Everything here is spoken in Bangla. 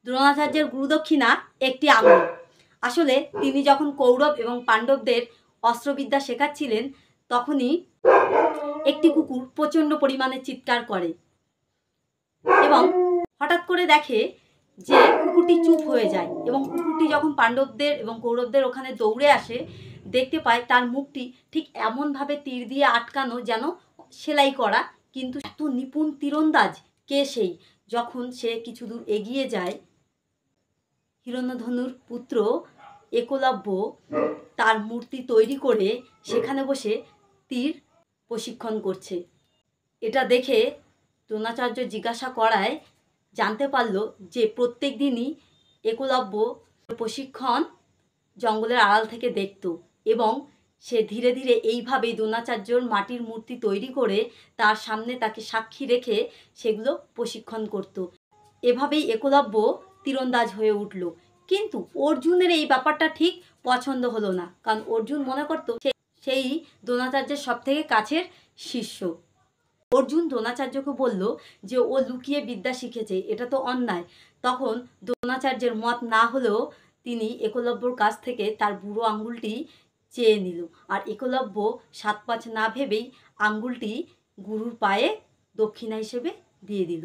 দ্রোণাচার্যের গুরুদক্ষিণা একটি আঙুল। আসলে তিনি যখন কৌরব এবং পাণ্ডবদের অস্ত্রবিদ্যা শেখাচ্ছিলেন তখনই একটি কুকুর প্রচণ্ড পরিমাণে চিৎকার করে এবং হঠাৎ করে দেখে যে কুকুরটি চুপ হয়ে যায় এবং কুকুরটি যখন পাণ্ডবদের এবং কৌরবদের ওখানে দৌড়ে আসে দেখতে পায় তার মুখটি ঠিক এমনভাবে তীর দিয়ে আটকানো যেন সেলাই করা, কিন্তু এত নিপুণ তীরন্দাজ কে সেই। যখন সে কিছু দূর এগিয়ে যায়, হিরণ্যধনুর পুত্র একলব্য তার মূর্তি তৈরি করে সেখানে বসে তীর প্রশিক্ষণ করছে। এটা দেখে দ্রোণাচার্য জিজ্ঞাসা করায় জানতে পারল যে প্রত্যেক দিনই একলব্য প্রশিক্ষণ জঙ্গলের আড়াল থেকে দেখত এবং সে ধীরে ধীরে এইভাবেই দ্রোণাচার্যর মাটির মূর্তি তৈরি করে তার সামনে তাকে সাক্ষী রেখে সেগুলো প্রশিক্ষণ করত। এভাবেই একলব্য তীরন্দাজ হয়ে উঠল। কিন্তু অর্জুনের এই ব্যাপারটা ঠিক পছন্দ হলো না, কারণ অর্জুন মনে করত সেই দ্রোণাচার্যের সবথেকে কাছের শিষ্য। অর্জুন দ্রোণাচার্যকে বলল যে ও লুকিয়ে বিদ্যা শিখেছে, এটা তো অন্যায়। তখন দ্রোণাচার্যের মত না হলেও তিনি একলব্যর কাছ থেকে তার বুড়ো আঙ্গুলটি চেয়ে নিল, আর একলব্য সাত পাঁচ না ভেবেই আঙ্গুলটি গুরুর পায়ে দক্ষিণা হিসেবে দিয়ে দিল।